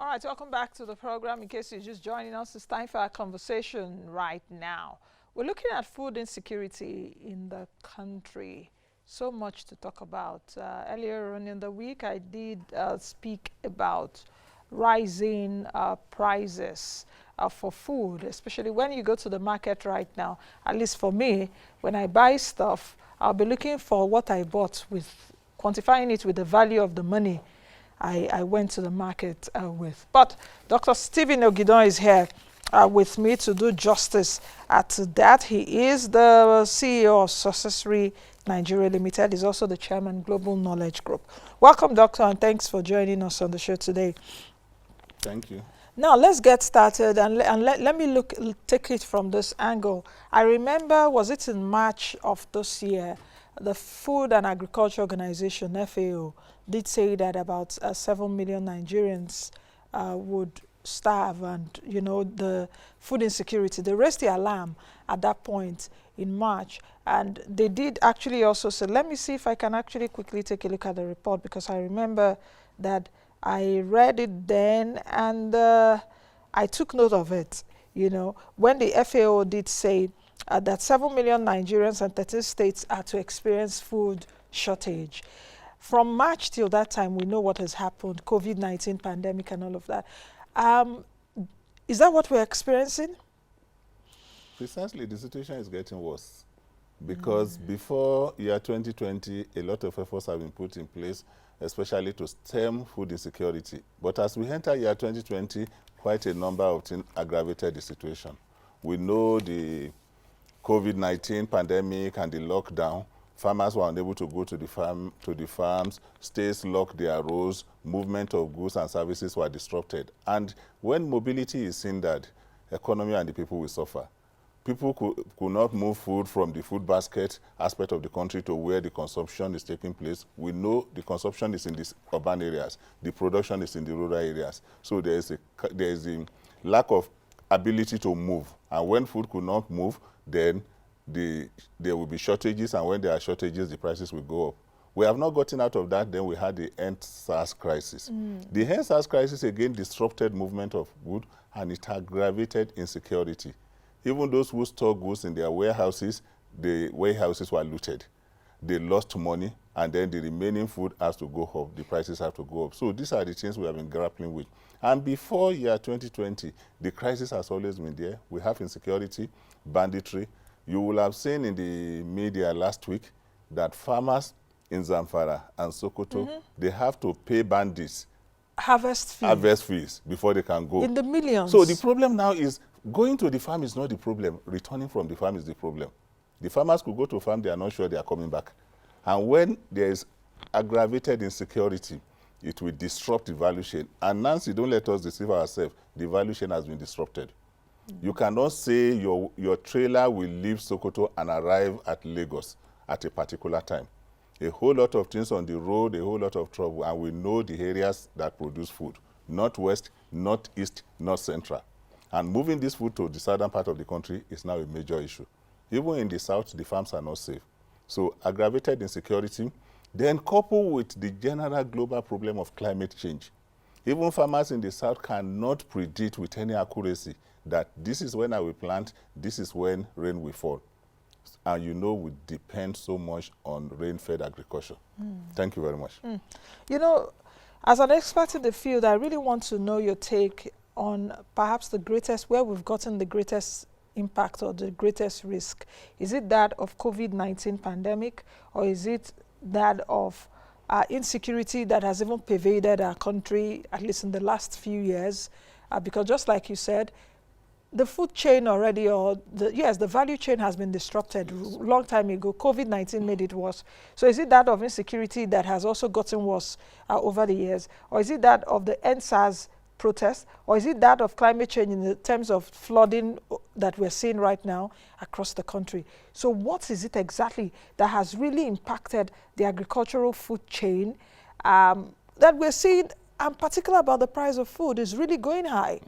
All right, welcome back to the program. In case you're just joining us, it's time for our conversation right now. We're looking at food insecurity in the country. So much to talk about. Earlier on in the week, I did speak about rising prices for food, especially when you go to the market right now. At least for me, when I buy stuff, I'll be looking for what I bought, with quantifying it with the value of the money I went to the market with. But Dr. Stephen Ogidan is here with me to do justice to that. He is the CEO of Successory Nigeria Ltd. He's also the chairman, Global Knowledge Group. Welcome, Doctor, and thanks for joining us on the show today. Thank you. Now, let's get started, and let me take it from this angle. I remember, was it in March of this year, the Food and Agriculture Organization, FAO, did say that about 7 million Nigerians would starve, and, you know, the food insecurity. They raised the alarm at that point in March, and they did actually also say, let me see if I can actually quickly take a look at the report, because I remember that I read it then, and I took note of it. You know, when the FAO did say that 7 million Nigerians and 13 states are to experience food shortage. From March till that time, we know what has happened, COVID-19 pandemic and all of that. Is that what we're experiencing? Precisely, the situation is getting worse. Because before year 2020, a lot of efforts have been put in place, especially to stem food insecurity. But as we enter year 2020, quite a number of things aggravated the situation. We know the COVID-19 pandemic and the lockdown. Farmers were unable to go to the farms, states locked their roads, movement of goods and services were disrupted. And when mobility is hindered, economy and the people will suffer. People could not move food from the food basket aspect of the country to where the consumption is taking place. We know the consumption is in the urban areas. The production is in the rural areas. So there is a lack of ability to move. And when food could not move, then there will be shortages, and when there are shortages, the prices will go up. We have not gotten out of that. Then we had the end-SARS crisis. The end-SARS crisis again disrupted movement of goods, and it aggravated insecurity. Even those who store goods in their warehouses, the warehouses were looted. They lost money, and then the remaining food has to go up. The prices have to go up. So these are the things we have been grappling with. And before year 2020, the crisis has always been there. We have insecurity, banditry. You will have seen in the media last week that farmers in Zamfara and Sokoto, they have to pay bandits harvest fees before they can go. In the millions. So the problem now is going to the farm is not the problem. Returning from the farm is the problem. The farmers could go to a farm, they are not sure they are coming back. And when there is aggravated insecurity, it will disrupt the value chain. And Nancy, don't let us deceive ourselves. The value chain has been disrupted. You cannot say your trailer will leave Sokoto and arrive at Lagos at a particular time. A whole lot of things on the road, a whole lot of trouble, and we know the areas that produce food. Northwest, northeast, north central. And moving this food to the southern part of the country is now a major issue. Even in the south, the farms are not safe. So aggravated insecurity, then coupled with the general global problem of climate change. Even farmers in the south cannot predict with any accuracy that this is when I will plant, this is when rain will fall. And you know, we depend so much on rain-fed agriculture. Thank you very much. You know, as an expert in the field, I really want to know your take on perhaps the greatest, where we've gotten the greatest impact or the greatest risk. Is it that of COVID-19 pandemic, or is it that of insecurity that has even pervaded our country, at least in the last few years? Because just like you said, the food chain already, or the value chain has been disrupted long time ago. COVID-19 made it worse. So is it that of insecurity that has also gotten worse over the years? Or is it that of the end-SARS protest? Or is it that of climate change in the terms of flooding that we're seeing right now across the country? So what is it exactly that has really impacted the agricultural food chain that we're seeing, and particular about the price of food is really going higher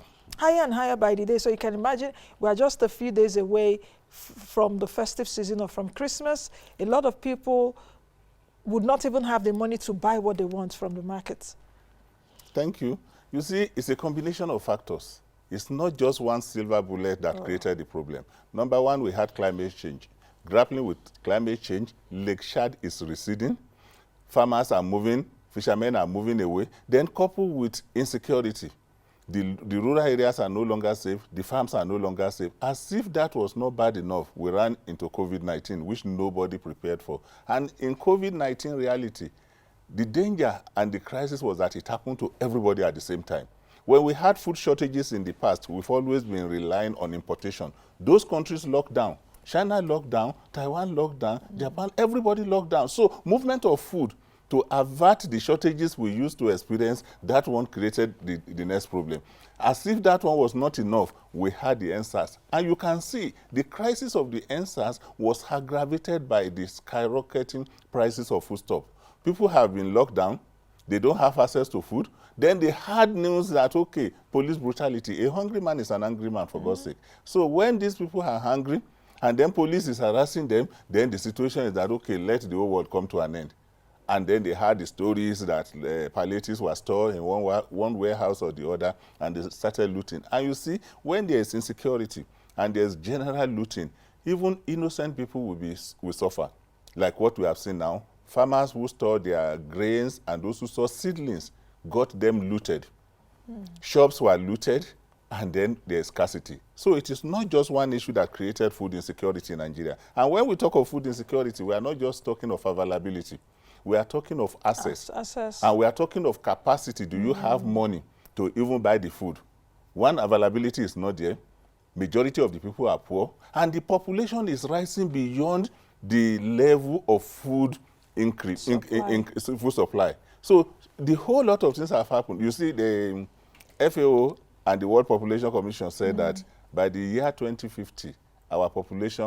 and higher by the day? So you can imagine we're just a few days away from the festive season or from Christmas. A lot of people would not even have the money to buy what they want from the markets. Thank you. You see, it's a combination of factors. It's not just one silver bullet that created the problem. Number one, we had climate change. Grappling with climate change, Lake Chad is receding, farmers are moving, fishermen are moving away. Then coupled with insecurity, the rural areas are no longer safe, the farms are no longer safe. As if that was not bad enough, we ran into COVID-19, which nobody prepared for. And in COVID-19 reality, the danger and the crisis was that it happened to everybody at the same time. When we had food shortages in the past, we've always been relying on importation. Those countries locked down. China locked down, Taiwan locked down, Japan, everybody locked down. So movement of food to avert the shortages we used to experience, that one created the next problem. As if that one was not enough, we had the NSAS. And you can see the crisis of the NSAS was aggravated by the skyrocketing prices of foodstuff. People have been locked down, they don't have access to food. Then they had news that, okay, police brutality. A hungry man is an angry man, for God's sake. So when these people are hungry, and then police is harassing them, then the situation is that, okay, let the whole world come to an end. And then they had the stories that palliatives were stored in one warehouse or the other, and they started looting. And you see, when there is insecurity and there's general looting, even innocent people will suffer. Like what we have seen now. Farmers who store their grains and those who store seedlings got them looted. Shops were looted, and then there's scarcity. So it is not just one issue that created food insecurity in Nigeria. And when we talk of food insecurity, we are not just talking of availability. We are talking of access. And we are talking of capacity. Do you have money to even buy the food? One, availability is not there. Majority of the people are poor. And the population is rising beyond the level of food increase, food supply. So the whole lot of things have happened. You see, the FAO and the World Population Commission said that by the year 2050, our population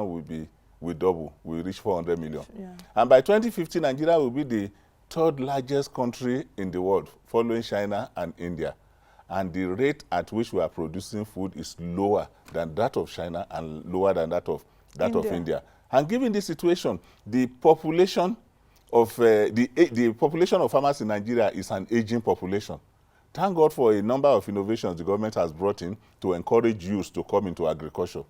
will double, will reach 400 million. Yeah. And by 2050, Nigeria will be the third largest country in the world, following China and India. And the rate at which we are producing food is lower than that of China and lower than that of India. And given this situation, the population of the population of farmers in Nigeria is an aging population. Thank God for a number of innovations the government has brought in to encourage youth to come into agriculture.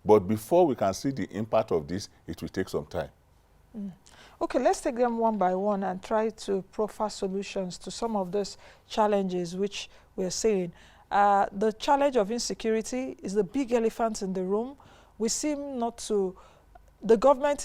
But before we can see the impact of this, it will take some time. Okay, let's take them one by one and try to proffer solutions to some of those challenges which we're seeing. The challenge of insecurity is the big elephant in the room. We seem not to, the government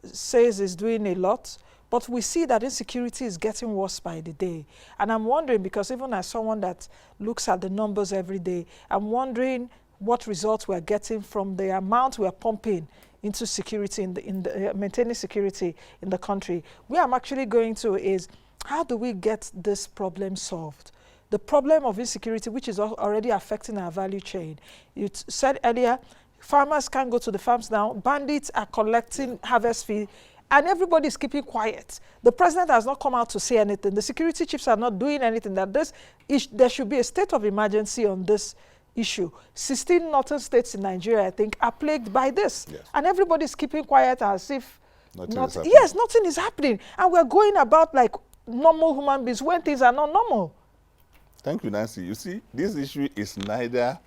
says is doing a lot, but we see that insecurity is getting worse by the day. And I'm wondering, because even as someone that looks at the numbers every day, I'm wondering what results we're getting from the amount we're pumping into security, in maintaining security in the country. Where I'm actually going to is, how do we get this problem solved? The problem of insecurity, which is already affecting our value chain. You said earlier, farmers can't go to the farms now. Bandits are collecting harvest fee, and everybody is keeping quiet. The president has not come out to say anything. The security chiefs are not doing anything. There should be a state of emergency on this issue. 16 northern states in Nigeria, I think, are plagued by this. Yes. And everybody is keeping quiet as if nothing is happening. And we're going about like normal human beings when things are not normal. Thank you, Nancy. You see, this issue is neither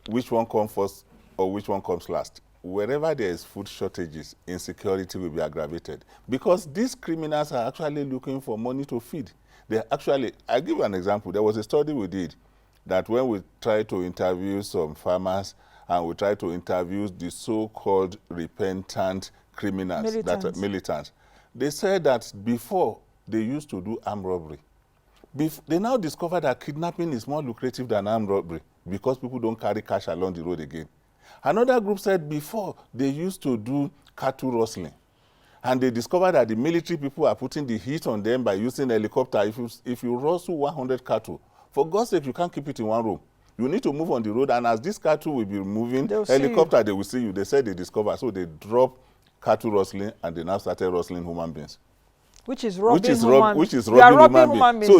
which one comes first or which one comes last. Wherever there is food shortages, insecurity will be aggravated. Because these criminals are actually looking for money to feed. I'll give you an example. There was a study we did that when we tried to interview some farmers and we tried to interview the so-called repentant criminals, militants, they said that before they used to do armed robbery. They now discover that kidnapping is more lucrative than armed robbery because people don't carry cash along the road again. Another group said before they used to do cattle rustling. And they discovered that the military people are putting the heat on them by using helicopter. If you rustle 100 cattle, for God's sake, you can't keep it in one room. You need to move on the road, and as this cattle will be moving, they will see you. They said they discovered, so they dropped cattle rustling, and they now started rustling human beings. Which is robbing human beings. So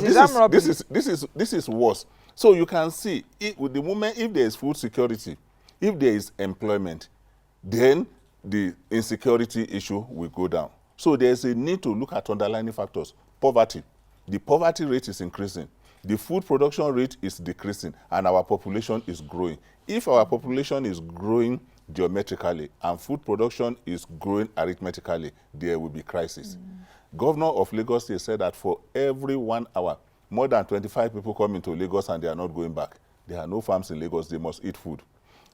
this is worse. So you can see, with the moment, if there is food security, if there is employment, then the insecurity issue will go down. So there's a need to look at underlying factors. Poverty. The poverty rate is increasing. The food production rate is decreasing and our population is growing. If our population is growing geometrically and food production is growing arithmetically, there will be crisis. Governor of Lagos State said that for every 1 hour, more than 25 people come into Lagos and they are not going back. There are no farms in Lagos, they must eat food.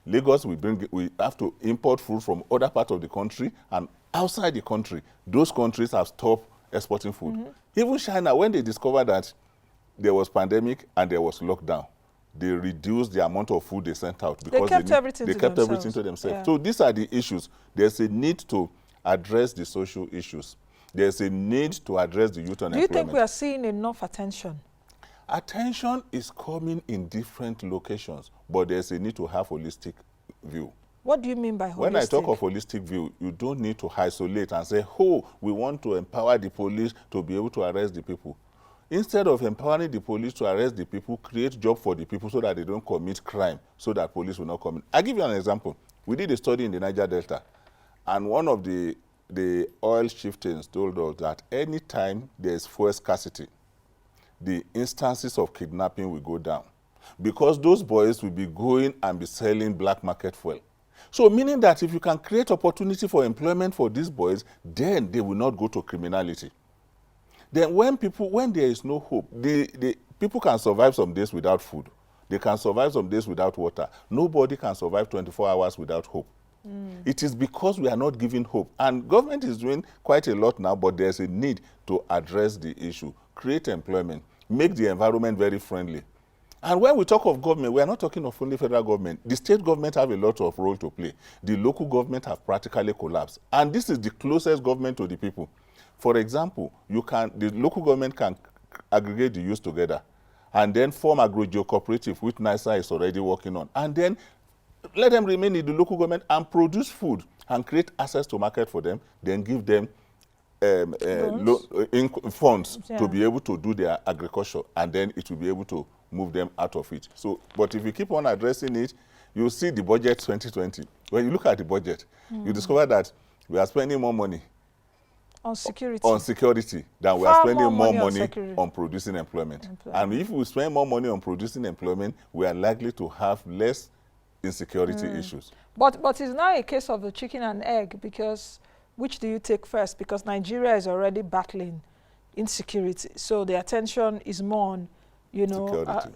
Lagos, we have to import food from other parts of the country, and outside the country, those countries have stopped exporting food. Even China, when they discovered that there was pandemic and there was lockdown, they reduced the amount of food they sent out because they kept everything to themselves. Yeah. So these are the issues. There's a need to address the social issues. There's a need to address the youth unemployment. Do you think we are seeing enough attention? Attention is coming in different locations, but there's a need to have holistic view. What do you mean by holistic? When I talk of holistic view, you don't need to isolate and say, oh, we want to empower the police to be able to arrest the people. Instead of empowering the police to arrest the people, create job for the people so that they don't commit crime, so that police will not come in. I'll give you an example. We did a study in the Niger Delta, and one of the oil chieftains told us that anytime there is fuel scarcity, the instances of kidnapping will go down because those boys will be going and be selling black market fuel. So meaning that if you can create opportunity for employment for these boys, then they will not go to criminality. Then when there is no hope, people can survive some days without food. They can survive some days without water. Nobody can survive 24 hours without hope. It is because we are not giving hope. And government is doing quite a lot now, but there's a need to address the issue. Create employment. Make the environment very friendly. And when we talk of government, we are not talking of only federal government. The state government have a lot of role to play. The local government have practically collapsed. And this is the closest government to the people. For example, the local government can aggregate the youth together and then form agro-geo cooperative, which NISA is already working on. And then let them remain in the local government and produce food and create access to market for them, then give them funds to be able to do their agriculture, and then it will be able to move them out of it. So, but if you keep on addressing it, you'll see the budget 2020. When you look at the budget, you discover that we are spending more money on security than we are spending more money on producing employment. And if we spend more money on producing employment, we are likely to have less insecurity issues. But it's now a case of the chicken and egg, because which do you take first? Because Nigeria is already battling insecurity. So the attention is more on,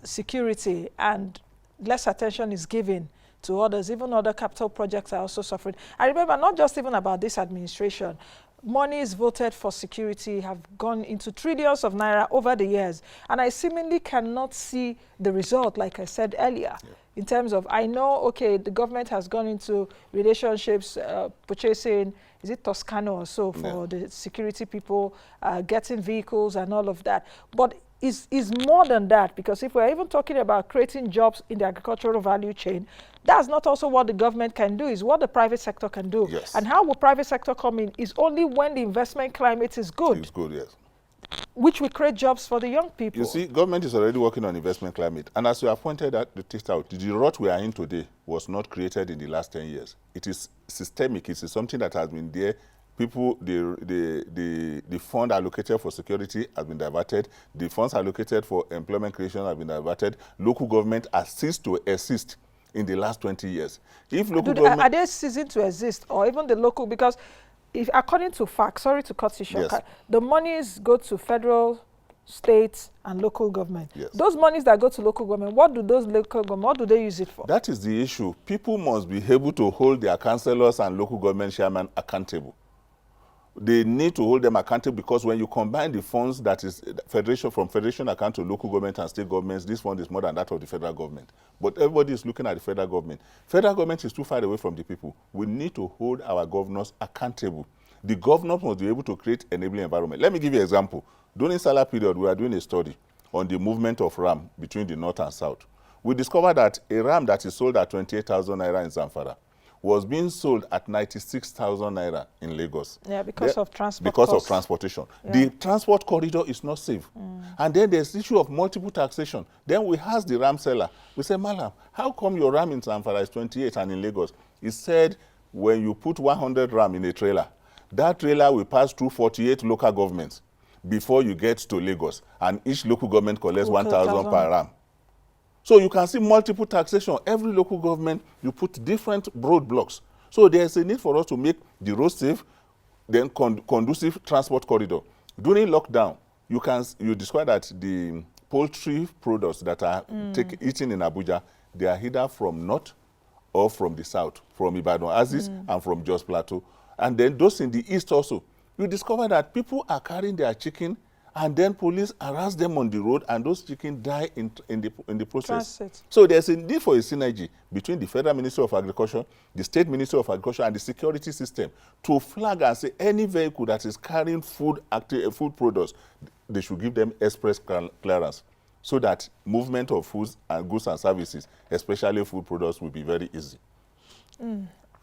security, and less attention is given to others. Even other capital projects are also suffering. I remember not just even about this administration. Monies voted for security have gone into trillions of naira over the years. And I seemingly cannot see the result, like I said earlier, in terms of, I know, okay, the government has gone into relationships, purchasing, is it Toscano or so, for the security people, getting vehicles and all of that. But is more than that, because if we're even talking about creating jobs in the agricultural value chain, that's not also what the government can do, is what the private sector can do. Yes. And how will private sector come in is only when the investment climate is good. It's good, yes. Which will create jobs for the young people. You see, government is already working on investment climate. And as you have pointed out, the rot we are in today was not created in the last 10 years. It is systemic. It is something that has been there. People, the fund allocated for security has been diverted. The funds allocated for employment creation have been diverted. Local government has ceased to exist in the last 20 years. If local government... Are they ceasing to exist? Or even the local... Because if, according to facts, sorry to cut you short, the monies go to federal, state, and local government. Yes. Those monies that go to local government, what do those local government, what do they use it for? That is the issue. People must be able to hold their councillors and local government chairmen accountable. They need to hold them accountable, because when you combine the funds that is from federation account to local government and state governments, this fund is more than that of the federal government. But everybody is looking at the federal government. Federal government is too far away from the people. We need to hold our governors accountable. The governors must be able to create enabling environment. Let me give you an example. During Salah period, we are doing a study on the movement of ram between the north and south. We discovered that a ram that is sold at 28,000 naira in Zamfara was being sold at 96,000 naira in Lagos. Yeah, because of transport. Because costs. of transportation. Yeah. The transport corridor is not safe. And then there's the issue of multiple taxation. Then we asked the ram seller, we said, Malam, how come your ram in Zamfara is 28 and in Lagos? He said, when you put 100 ram in a trailer, that trailer will pass through 48 local governments. before you get to Lagos, and each local government collects Okay, 1,000 per ram. So you can see multiple taxation. Every local government, you put different roadblocks. So there's a need for us to make the road safe, then conducive transport corridor. During lockdown, you describe that the poultry products that are eaten in Abuja, they are either from north or from the south, from Ibadan Aziz and from Jos Plateau. And then those in the east also, you discover that people are carrying their chicken, and then police harass them on the road, and those chickens die in the process. Transit. So there's a need for a synergy between the Federal Ministry of Agriculture, the State Ministry of Agriculture, and the security system to flag and say any vehicle that is carrying food products, they should give them express clearance, so that movement of foods and goods and services, especially food products, will be very easy.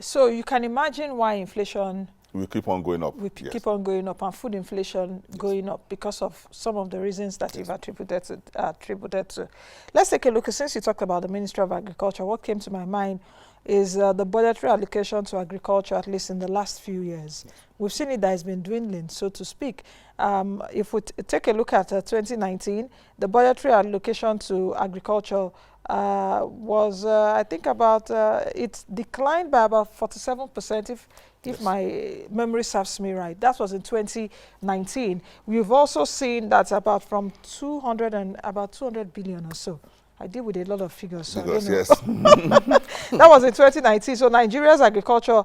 So you can imagine why inflation will keep on going up. Keep on going up, and food inflation going up because of some of the reasons that you've attributed to. Let's take a look. Since you talked about the Ministry of Agriculture, what came to my mind is the budgetary allocation to agriculture, at least in the last few years. We've seen it that has been dwindling, so to speak. If we take a look at 2019, the budgetary allocation to agriculture was, I think, about, it declined by about 47%, if my memory serves me right. That was in 2019. We've also seen that about 200 billion or so. I deal with a lot of figures. So Yes. That was in 2019. So Nigeria's agriculture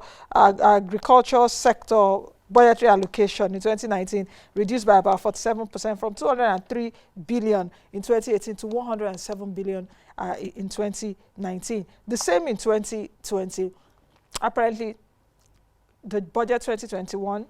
sector budgetary allocation in 2019 reduced by about 47%, from 203 billion in 2018 to 107 billion in 2019. The same in 2020. Apparently, the budget 2021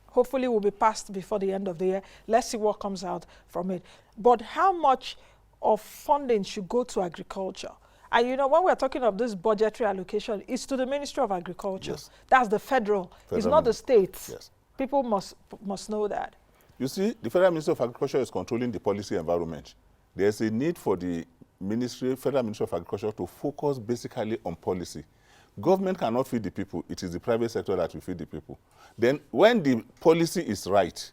hopefully will be passed before the end of the year. Let's see what comes out from it. But how much of funding should go to agriculture? And you know, when we're talking of this budgetary allocation, it's to the Ministry of Agriculture. Yes. That's the federal. It's not the states. Yes. People must know that. You see, the Federal Ministry of Agriculture is controlling the policy environment. There's a need for the Federal Ministry of Agriculture to focus basically on policy. Government cannot feed the people. It is the private sector that will feed the people. Then when the policy is right,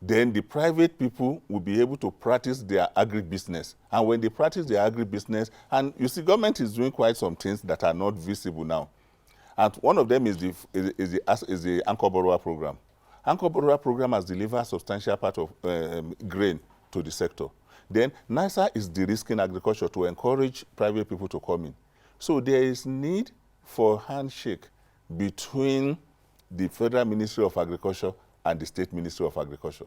then the private people will be able to practice their agribusiness. And when they practice their agribusiness, and you see, government is doing quite some things that are not visible now. And one of them is the Anchor Borrower Program. Anchor Borrower Program has delivered a substantial part of grain to the sector. Then NISA is de-risking agriculture to encourage private people to come in. So there is need for handshake between the Federal Ministry of Agriculture and the State Ministry of Agriculture.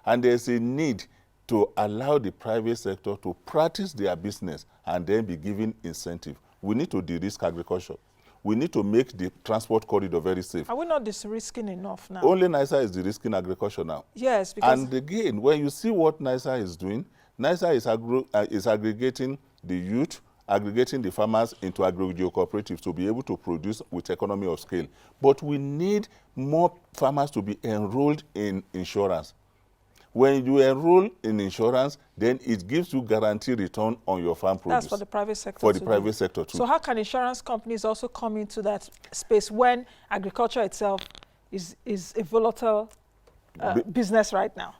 And there's a need to allow the private sector to practice their business and then be given incentive. We need to de-risk agriculture. We need to make the transport corridor very safe. Are we not de-risking enough now? Only NISA is de-risking agriculture now. Yes, because... And again, when you see what NISA is doing, NISA is aggregating the youth, aggregating the farmers into agro cooperatives to be able to produce with economy of scale. But we need more farmers to be enrolled in insurance. When you enroll in insurance, then it gives you guaranteed return on your farm produce. That's for the private sector. For the private sector too. So how can insurance companies also come into that space when agriculture itself is a volatile business right now?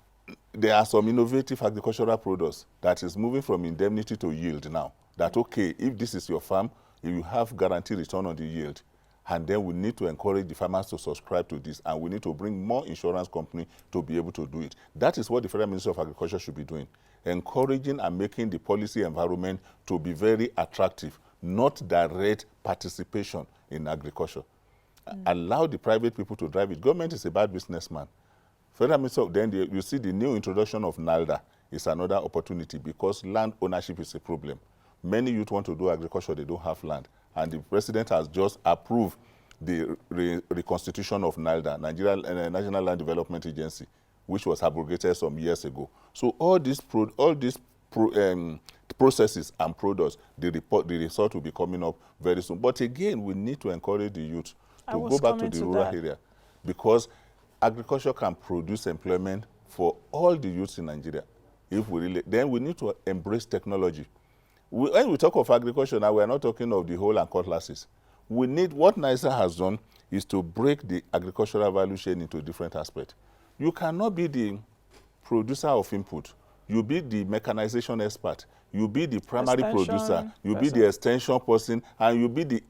There are some innovative agricultural products that is moving from indemnity to yield now. That, okay, if this is your farm, you have guaranteed return on the yield. And then we need to encourage the farmers to subscribe to this, and we need to bring more insurance companies to be able to do it. That is what the Federal Ministry of Agriculture should be doing, encouraging and making the policy environment to be very attractive, not direct participation in agriculture. Allow the private people to drive it. Government is a bad businessman. Federal Ministry of, then you see the new introduction of NALDA is another opportunity, because land ownership is a problem. Many youth want to do agriculture, they don't have land. And the president has just approved the reconstitution of NALDA, National Land Development Agency, which was abrogated some years ago. So all these processes and products, the result will be coming up very soon. But again, we need to encourage the youth to go back to the rural area, because agriculture can produce employment for all the youths in Nigeria. If we really, then we need to embrace technology. When we talk of agriculture now, we are not talking of the whole and cutlasses. We need, what NISA has done is to break the agricultural value chain into different aspects. You cannot be the producer of input, you be the mechanization expert, you be the primary producer, you be the extension person, and you be the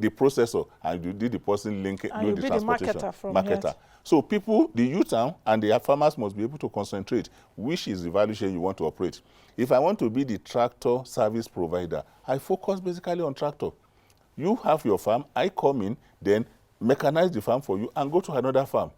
processor, and you be the person linking, and you the be transportation. the marketer from marketer. So people, the youth and the farmers must be able to concentrate which is the value chain you want to operate. If I want to be the tractor service provider, I focus basically on tractor. You have your farm, I come in, then mechanize the farm for you and go to another farm.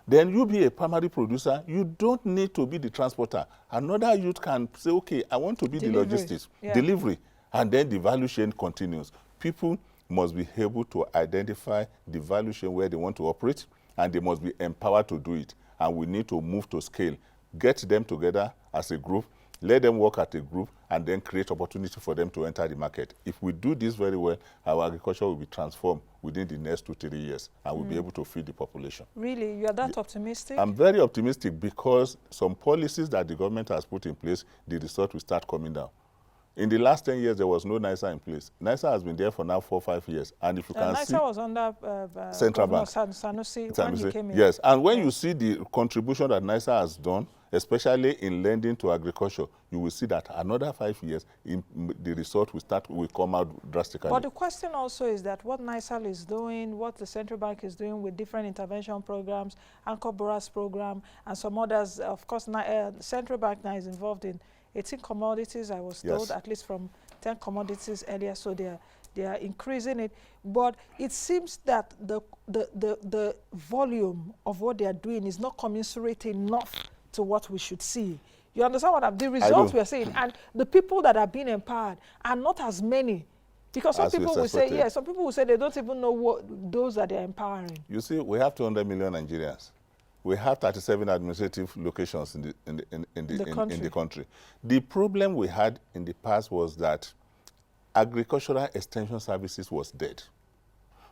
Then you be a primary producer. You don't need to be the transporter. Another youth can say, okay, I want to be the logistics, delivery, and then the value chain continues. People must be able to identify the value chain where they want to operate, and they must be empowered to do it. And we need to move to scale. Get them together as a group, let them work at a group, and then create opportunity for them to enter the market. If we do this very well, our agriculture will be transformed within the next 2-3 years, and we'll be able to feed the population. Really? You are that optimistic? I'm very optimistic because some policies that the government has put in place, the result will start coming down. In the last 10 years, there was no NISA in place. NISA has been there for now 4 or 5 years. And if you can see... NISA was under Central Bank. Sanusi when he came in. Yes, and when you see the contribution that NISA has done, especially in lending to agriculture, you will see that another 5 years, the result will come out drastically. But the question also is that what NISA is doing, what the central bank is doing with different intervention programs, Anchor Borrowers program, and some others. Of course, central bank now is involved in 18 commodities, I was told, at least from 10 commodities earlier, so they are increasing it. But it seems that the volume of what they are doing is not commensurate enough to what we should see. You understand what the results we are seeing? And the people that are being empowered are not as many. Because some people will say, yes, some people will say they don't even know what those that they're empowering. You see, we have 200 million Nigerians. We have 37 administrative locations in the country. The problem we had in the past was that agricultural extension services was dead.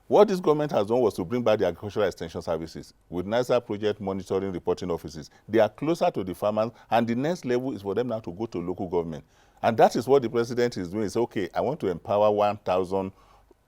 What this government has done was to bring back the agricultural extension services with NISA project monitoring reporting offices. They are closer to the farmers, and the next level is for them now to go to local government. And that is what the president is doing. Is okay, I want to empower 1,000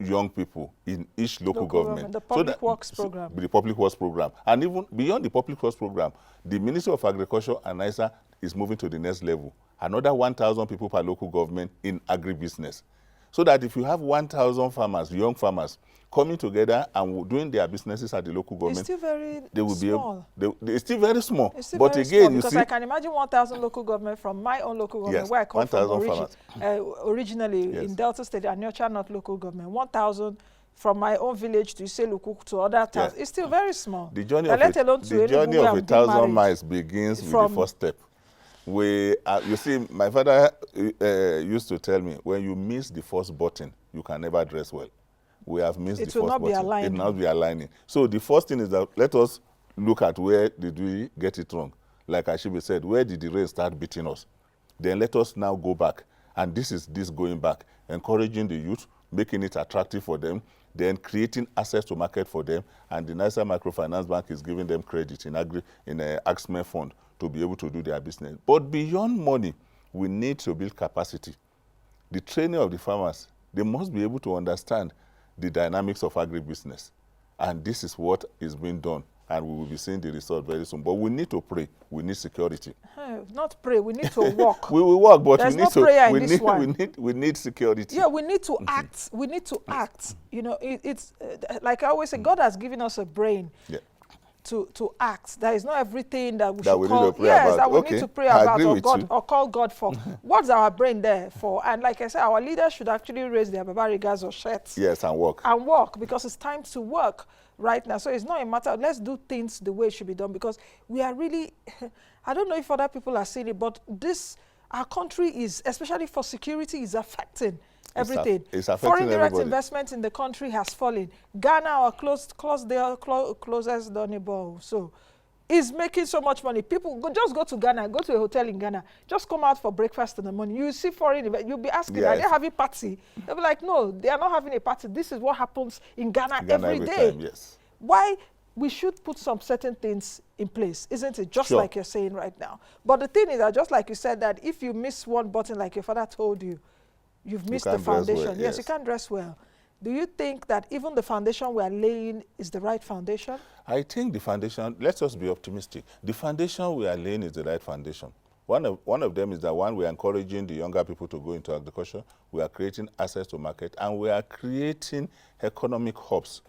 young people in each local government. The public works program. The public works program. And even beyond the public works program, the Ministry of Agriculture and NISA is moving to the next level. Another 1,000 people per local government in agribusiness. So that if you have 1,000 farmers, young farmers, coming together and doing their businesses at the local government, it's still very small. It's still very small. It's still but very again, small, you because see, I can imagine 1,000 local government from my own local government, where I come from originally in Delta State, and Nnaji not local government. 1,000 from my own village to Iselukwu to other towns. It's still very small. The journey of 1,000 miles begins with the first step. You see, my father used to tell me, when you miss the first button, you can never dress well. We have missed the first button. It will not be aligning. So the first thing is that let us look at where did we get it wrong. Like Ashibi said, where did the rain start beating us? Then let us now go back. And this is going back, encouraging the youth, making it attractive for them, then creating access to market for them. And the NISA Microfinance Bank is giving them credit in an AXME fund to be able to do their business. But beyond money, we need to build capacity. The training of the farmers, they must be able to understand the dynamics of agribusiness. And this is what is being done. And we will be seeing the result very soon. But we need to pray. We need security. Not pray. We need to walk. We will walk, but we need security. Yeah, we need to act. We need to act. You know, it's like I always say, God has given us a brain. Yeah. To act. That is not everything that we should call. That we need to pray about or call God for. What's our brain there for? And like I said, our leaders should actually raise their babarigas or shirts. Yes, and work. And work, because it's time to work right now. So it's not a matter of let's do things the way it should be done, because we are really, I don't know if other people are seeing it, but our country is, especially for security, is affecting everything. It's affecting Foreign direct everybody. investment in the country has fallen. Ghana, our closest door neighbor, so is making so much money. People just go to Ghana, go to a hotel in Ghana, just come out for breakfast in the morning. You see foreign investment, you'll be asking, are they having a party? They'll be like, no, they are not having a party. This is what happens in Ghana every day. Time, yes. Why? We should put some certain things in place, isn't it? Just like you're saying right now. But the thing is that, just like you said, that if you miss one button, like your father told you, you've missed the foundation. Well, yes, you can't dress well. do you think that even the foundation we are laying is the right foundation? I think the foundation, let us be optimistic. The foundation we are laying is the right foundation. One of them is that one, we are encouraging the younger people to go into agriculture. We are creating access to market, and we are creating economic hubs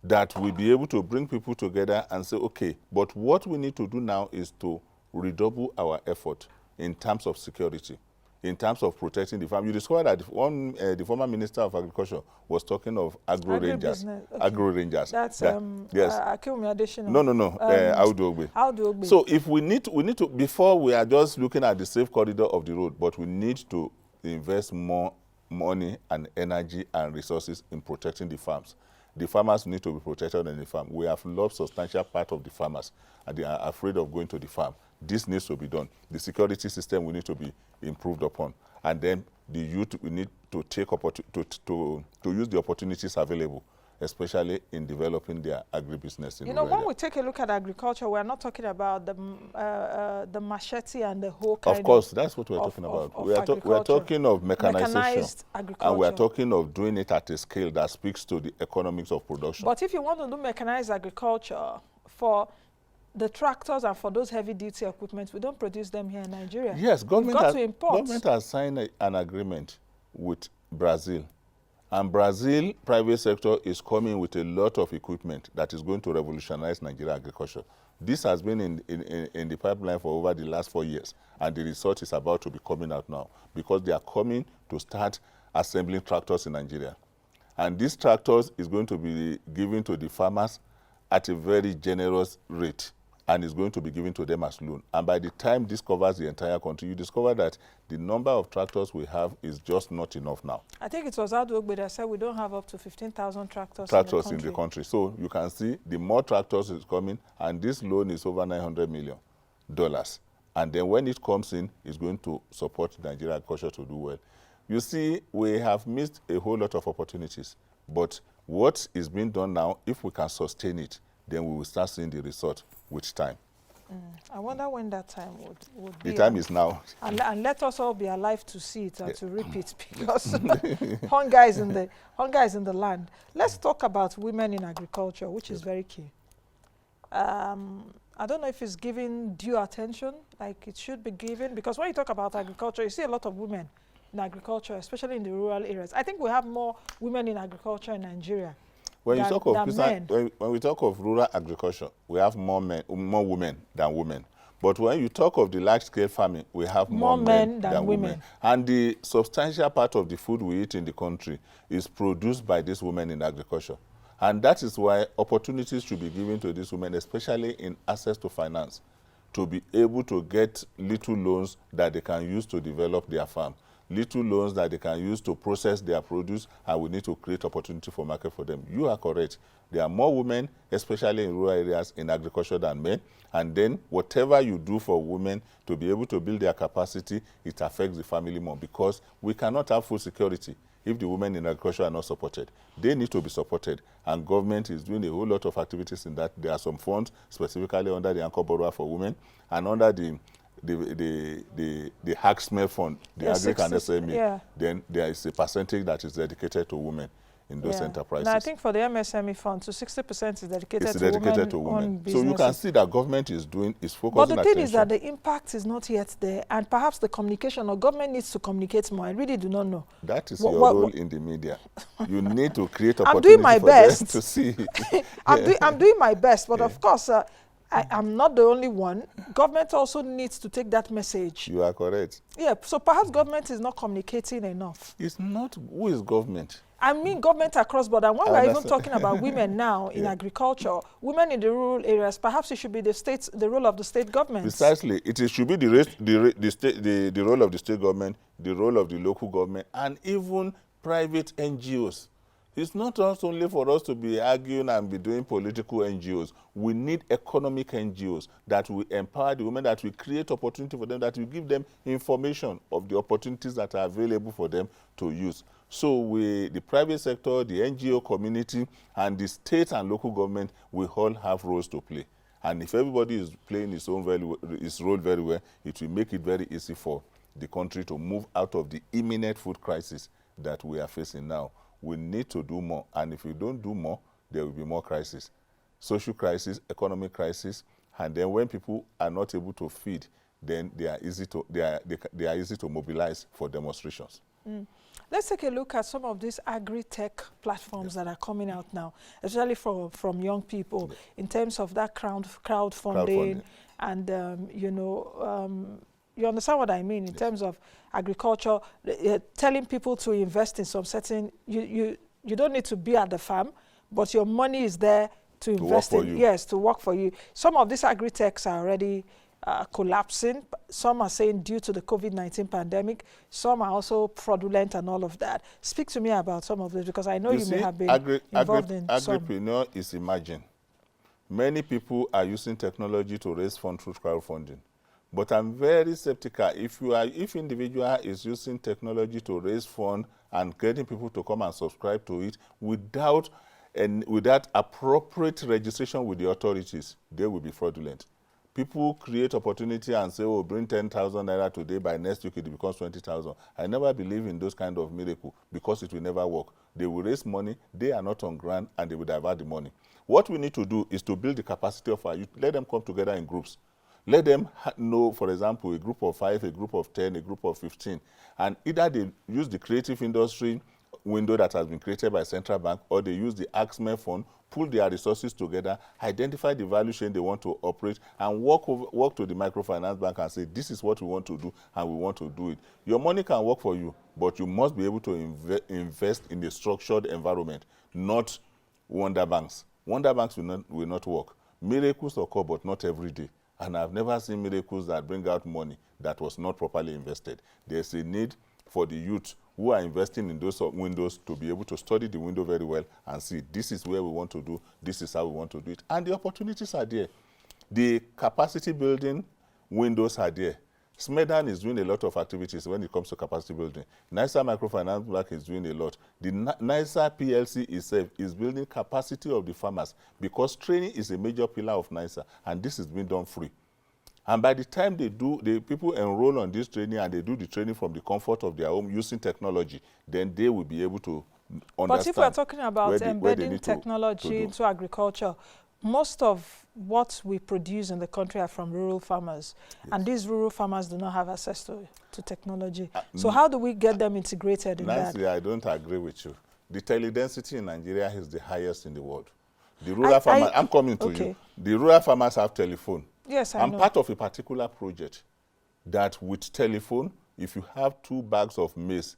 that will be able to bring people together and say, okay, but what we need to do now is to redouble our effort in terms of security, in terms of protecting the farm. You discovered that the former Minister of Agriculture was talking of agro-rangers. Okay. Agro-rangers. That's, yes. Akinwumi Adesina. No. Audu Ogbe. Audu Ogbe. So if we need to, before we are just looking at the safe corridor of the road, but we need to invest more money and energy and resources in protecting the farms. The farmers need to be protected on the farm. We have lost substantial part of the farmers, and they are afraid of going to the farm. This needs to be done. The security system will need to be improved upon. And then the youth, we need to take to use the opportunities available, especially in developing their agribusiness. You know, when we take a look at agriculture, we're not talking about the machete and the whole kind of... Of course, that's what we're talking about. We are talking of mechanization. Mechanized agriculture. And we are talking of doing it at a scale that speaks to the economics of production. But if you want to do mechanized agriculture for the tractors and for those heavy-duty equipment, we don't produce them here in Nigeria. Yes, government has signed an agreement with Brazil. And Brazil private sector is coming with a lot of equipment that is going to revolutionize Nigeria agriculture. This has been in the pipeline for over the last 4 years, and the result is about to be coming out now because they are coming to start assembling tractors in Nigeria. And these tractors is going to be given to the farmers at a very generous rate, and is going to be given to them as loan. And by the time this covers the entire country, you discover that the number of tractors we have is just not enough now. I think it was Audu Ogbe that said we don't have up to 15,000 tractors in the country. So you can see the more tractors is coming, and this loan is over $900 million. And then when it comes in, it's going to support Nigeria agriculture to do well. You see, we have missed a whole lot of opportunities. But what is being done now, if we can sustain it, then we will start seeing the result with time. I wonder when that time would be. The time is now. And let us all be alive to see it and to reap it, because hunger is in the land. Let's talk about women in agriculture, which is very key. I don't know if it's given due attention like it should be given, because when you talk about agriculture, you see a lot of women in agriculture, especially in the rural areas. I think we have more women in agriculture in Nigeria. When we talk of rural agriculture, we have more women than women. But when you talk of the large-scale farming, we have more men than women. And the substantial part of the food we eat in the country is produced by these women in agriculture. And that is why opportunities should be given to these women, especially in access to finance, to be able to get little loans that they can use to develop their farm, little loans that they can use to process their produce, and we need to create opportunity for market for them. You are correct. There are more women, especially in rural areas, in agriculture than men. And then whatever you do for women to be able to build their capacity, it affects the family more, because we cannot have food security if the women in agriculture are not supported. They need to be supported, and government is doing a whole lot of activities in that. There are some funds specifically under the Anchor Borrower for Women and under the Hack-Smell Fund, the Agric and SME, then there is a percentage that is dedicated to women in those enterprises. Now, I think for the MSME fund, so 60% is dedicated to women. So you can see that government is focusing. But the thing is that the impact is not yet there, and perhaps the communication or government needs to communicate more. I really do not know. That is your role in the media. You need to create opportunity for them to see. I'm doing my best, but of course, I'm not the only one. Government also needs to take that message. You are correct. Yeah, so perhaps government is not communicating enough. It's not. Who is government? I mean government across border. And when we're even talking about women now in agriculture, women in the rural areas, perhaps it should be the role of the state government. Precisely. It should be the role of the state government, the role of the local government, and even private NGOs. It's not just only for us to be arguing and be doing political NGOs. We need economic NGOs that will empower the women, that will create opportunity for them, that will give them information of the opportunities that are available for them to use. So the private sector, the NGO community, and the state and local government will all have roles to play. And if everybody is playing his role very well, it will make it very easy for the country to move out of the imminent food crisis that we are facing now. We need to do more. And if we don't do more, there will be more crisis. Social crisis, economic crisis, and then when people are not able to feed, then they are easy to mobilize for demonstrations. Let's take a look at some of these agri-tech platforms that are coming out now, especially from young people, in terms of that crowdfunding. And, you understand what I mean in terms of agriculture, telling people to invest in some certain, you don't need to be at the farm, but your money is there to invest in. Yes, to work for you. Some of these agri-techs are already collapsing. Some are saying due to the COVID-19 pandemic. Some are also fraudulent and all of that. Speak to me about some of this, because I know you may have been involved in some. Agripreneur is emerging. Many people are using technology to raise funds through crowdfunding. But I'm very skeptical. If individual is using technology to raise funds and getting people to come and subscribe to it without appropriate registration with the authorities, they will be fraudulent. People create opportunity and say, oh, bring 10,000 naira today, by next week it becomes 20,000. I never believe in those kind of miracle, because it will never work. They will raise money, they are not on ground, and they will divert the money. What we need to do is to build the capacity of our youth. Let them come together in groups. Let them know, for example, a group of 5, a group of 10, a group of 15. And either they use the creative industry window that has been created by Central Bank, or they use the AXME fund, pull their resources together, identify the value chain they want to operate, and walk to the microfinance bank and say, this is what we want to do, and we want to do it. Your money can work for you, but you must be able to invest in a structured environment, not wonder banks. Wonder banks will not work. Miracles occur, but not every day. And I've never seen miracles that bring out money that was not properly invested. There's a need for the youth who are investing in those windows to be able to study the window very well and see, this is where we want to do, this is how we want to do it. And the opportunities are there. The capacity building windows are there. Smedan is doing a lot of activities when it comes to capacity building. NISA Microfinance Bank is doing a lot. The NISA PLC itself is building capacity of the farmers, because training is a major pillar of NISA, and this is being done free. And by the time people enroll on this training and they do the training from the comfort of their home using technology, then they will be able to understand. But if we're talking about embedding technology into agriculture, most of what we produce in the country are from rural farmers. Yes. And these rural farmers do not have access to technology. So how do we get them integrated in that? I don't agree with you. The teledensity in Nigeria is the highest in the world. The rural farmers, I'm coming to you. The rural farmers have telephone. Yes, I know. I'm part of a particular project that with telephone, if you have 2 bags of maize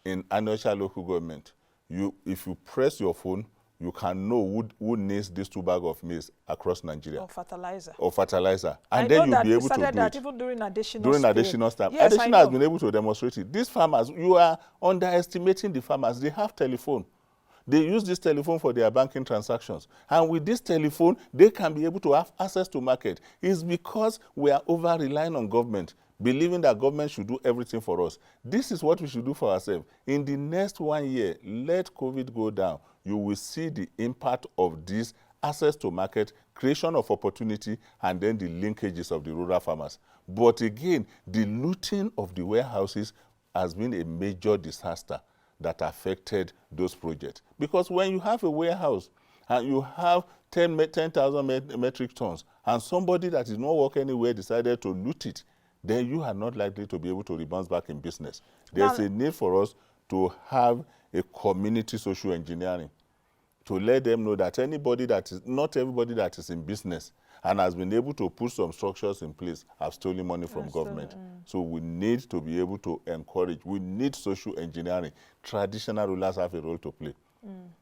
in Nnaji local government, if you press your phone, you can know who needs these 2 bags of maize across Nigeria. Or fertilizer. And then you'll be able to do that it. Even during additional time. Yes, additional has been able to demonstrate it. These farmers, you are underestimating the farmers. They have telephone. They use this telephone for their banking transactions. And with this telephone, they can be able to have access to market. It's because we are over-relying on government, believing that government should do everything for us. This is what we should do for ourselves. In the next 1 year, let COVID go down. You will see the impact of this access to market, creation of opportunity, and then the linkages of the rural farmers. But again, the looting of the warehouses has been a major disaster that affected those projects. Because when you have a warehouse and you have 10,000 metric tons, and somebody that is not working anywhere decided to loot it, then you are not likely to be able to rebound back in business. There's a need for us to have a community social engineering, to let them know that not everybody that is in business and has been able to put some structures in place have stolen money from government. So we need to be able to encourage. We need social engineering. Traditional rulers have a role to play.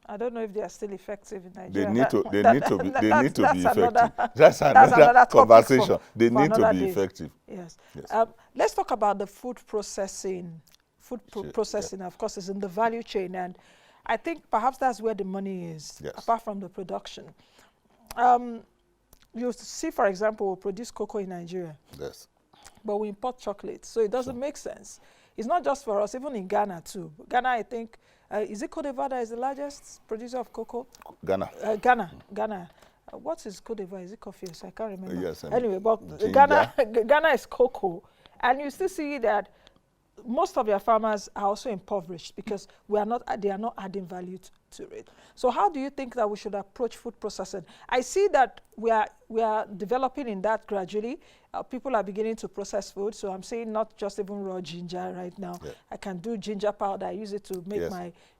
I don't know if they are still effective in Nigeria. They need to be effective. That's another conversation. They need to be effective. Yes. Let's talk about the food processing. Processing, of course, is in the value chain, and I think perhaps that's where the money is, apart from the production. You see, for example, we produce cocoa in Nigeria. Yes. But we import chocolate, so it doesn't make sense. It's not just for us, even in Ghana too. Ghana, I think, is it Cote d'Ivoire that is the largest producer of cocoa? Ghana. Ghana. What is Cote d'Ivoire? Is it coffee? So I can't remember. Yes. Anyway, but Ghana is cocoa. And you still see that most of your farmers are also impoverished because they are not adding value to it. So how do you think that we should approach food processing? I see that we are developing in that gradually. People are beginning to process food. So I'm saying not just even raw ginger right now. Yeah. I can do ginger powder. I use it to make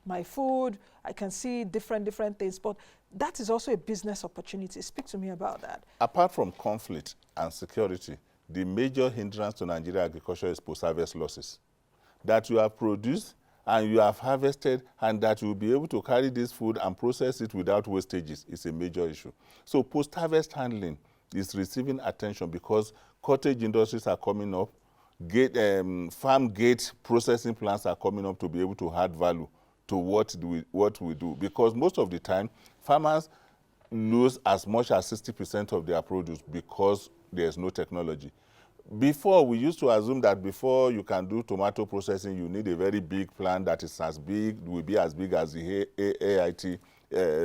my food. I can see different things. But that is also a business opportunity. Speak to me about that. Apart from conflict and security, the major hindrance to Nigeria agriculture is post-harvest losses. That you have produced and you have harvested, and that you will be able to carry this food and process it without wastages is a major issue. So post-harvest handling is receiving attention because cottage industries are coming up, farm gate processing plants are coming up to be able to add value to what we do. Because most of the time, farmers lose as much as 60% of their produce because there's no technology. Before, we used to assume that before you can do tomato processing, you need a very big plant that is will be as big as the AIT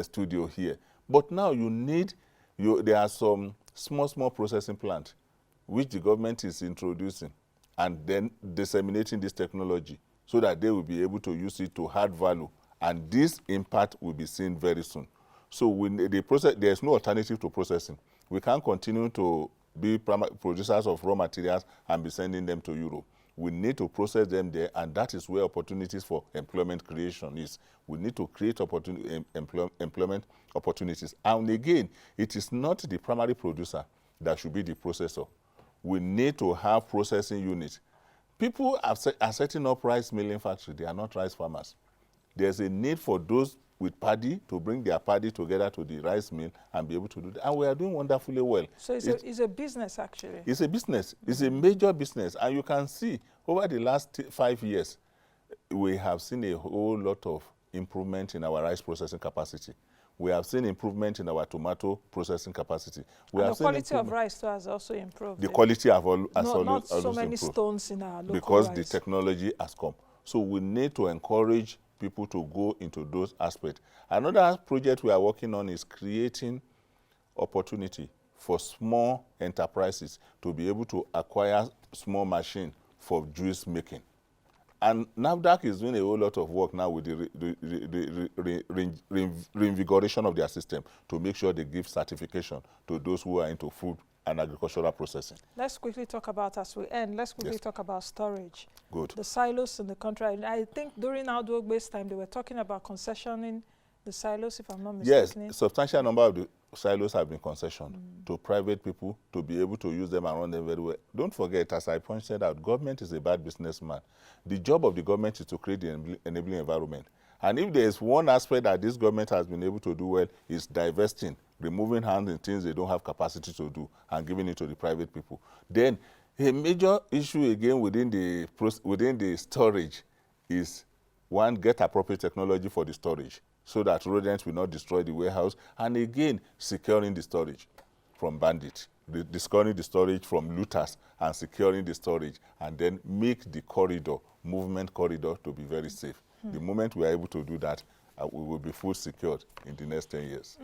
studio here. But now there are some small processing plants which the government is introducing and then disseminating this technology so that they will be able to use it to add value. And this impact will be seen very soon. So there's no alternative to processing. We can't continue to be producers of raw materials and be sending them to Europe. We need to process them there, and that is where opportunities for employment creation is. We need to create employment opportunities. And again, it is not the primary producer that should be the processor. We need to have processing units. People are setting up rice milling factories. They are not rice farmers. There's a need for those with paddy to bring their paddy together to the rice mill and be able to do that. And we are doing wonderfully well. So it's a business, actually. It's a business. It's a major business. And you can see over the last 5 years, we have seen a whole lot of improvement in our rice processing capacity. We have seen improvement in our tomato processing capacity. And the quality of rice too has also improved. The quality has always not so improved. many stones in our local because rice. The technology has come. So we need to encourage people to go into those aspects. Another project we are working on is creating opportunity for small enterprises to be able to acquire small machine for juice making. And NAFDAC is doing a whole lot of work now with the reinvigoration of their system to make sure they give certification to those who are into food and agricultural processing. Let's quickly talk about, as we end, let's quickly talk about storage. Good. The silos in the country. I think during Outwork-based time, they were talking about concessioning the silos, if I'm not mistaken. Yes, a substantial number of the silos have been concessioned to private people to be able to use them and run them very well. Don't forget, as I pointed out, government is a bad businessman. The job of the government is to create the enabling environment. And if there is one aspect that this government has been able to do well, is divesting, removing hands in things they don't have capacity to do and giving it to the private people. Then a major issue again within the storage is, one, get appropriate technology for the storage so that rodents will not destroy the warehouse, and again, securing the storage from bandits, securing the storage from looters and securing the storage, and then make the movement corridor to be very safe. The moment we are able to do that, we will be food secured in the next 10 years.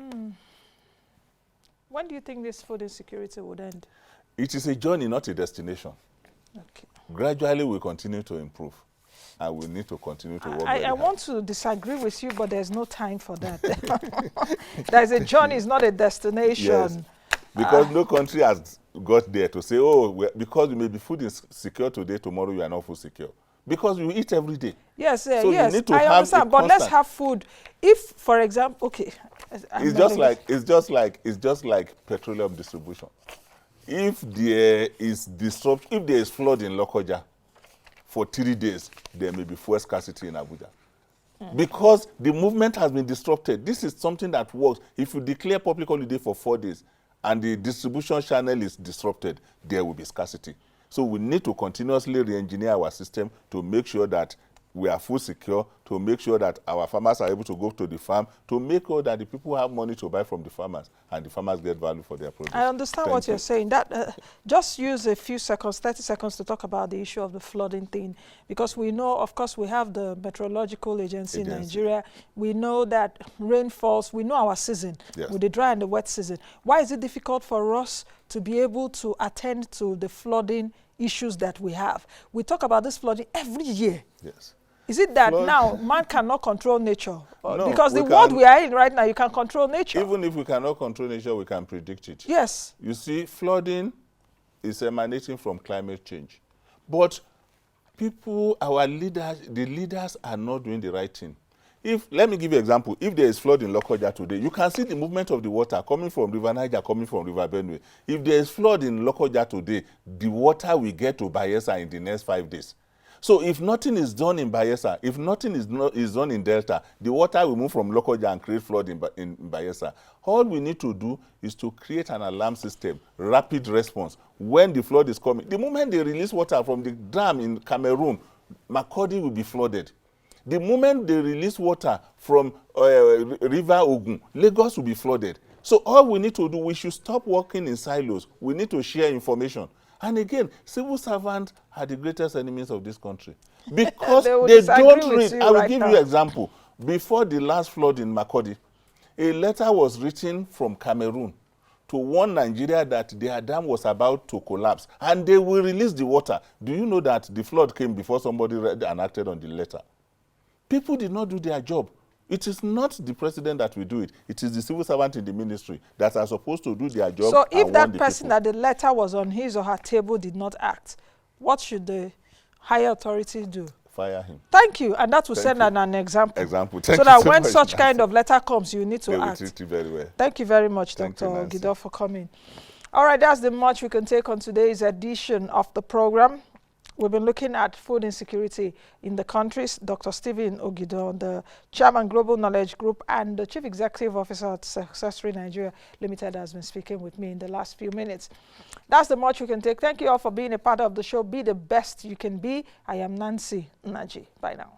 When do you think this food insecurity would end? It is a journey, not a destination. Okay. Gradually, we continue to improve, and we need to continue to work very I hard. want to disagree with you, but there's no time for that. There's a journey, it's not a destination. Yes, because no country has got there to say, oh, because you may be food insecure today, tomorrow you are not food secure. Because you eat every day. Yes, so yes, you need to I have understand, but let's have food. If, for example, okay. It's just like petroleum distribution. If there is if there is flood in Lokoja for 3 days, there may be fuel scarcity in Abuja. Because the movement has been disrupted. This is something that works. If you declare public holiday for 4 days and the distribution channel is disrupted, there will be scarcity. So we need to continuously re-engineer our system to make sure that we are food secure, to make sure that our farmers are able to go to the farm, to make sure that the people have money to buy from the farmers and the farmers get value for their produce. I understand what you're saying. That just use a few seconds, 30 seconds to talk about the issue of the flooding thing, because we know, of course, we have the Meteorological Agency in Nigeria. We know that rain falls. We know our season, with the dry and the wet season. Why is it difficult for us to be able to attend to the flooding issues that we have. We talk about this flooding every year. Yes. Is it that now man cannot control nature? No, because the world we are in right now, you can control nature. Even if we cannot control nature, we can predict it. Yes. You see, flooding is emanating from climate change. But people, our leaders, the leaders are not doing the right thing. Let me give you an example. If there is flood in Lokoja today, you can see the movement of the water coming from River Niger, coming from River Benue. If there is flood in Lokoja today, the water will get to Bayelsa in the next 5 days. So if nothing is done in Bayelsa, if nothing is done in Delta, the water will move from Lokoja and create flood in Bayelsa. All we need to do is to create an alarm system, rapid response. When the flood is coming, the moment they release water from the dam in Cameroon, Makurdi will be flooded. The moment they release water from River Ogun, Lagos will be flooded. So all we need to do, we should stop working in silos. We need to share information. And again, civil servants are the greatest enemies of this country. Because they don't read. I will give you an example. Before the last flood in Makurdi, a letter was written from Cameroon to warn Nigeria that their dam was about to collapse. And they will release the water. Do you know that the flood came before somebody read and acted on the letter? People did not do their job. It is not the president that will do it. It is the civil servant in the ministry that are supposed to do their job. So if that person that the letter was on his or her table did not act, what should the higher authorities do? Fire him. Thank you. And that will send an example. So that when such kind of letter comes, you need to act. They will treat you very well. Thank you very much, Dr. Ogidan, for coming. All right, that's the much we can take on today's edition of the program. We've been looking at food insecurity in the countries. Dr. Stephen Ogidan, the Chairman, Global Knowledge Group, and the Chief Executive Officer at Successory Nigeria Ltd. has been speaking with me in the last few minutes. That's the much we can take. Thank you all for being a part of the show. Be the best you can be. I am Nnaji. Bye now.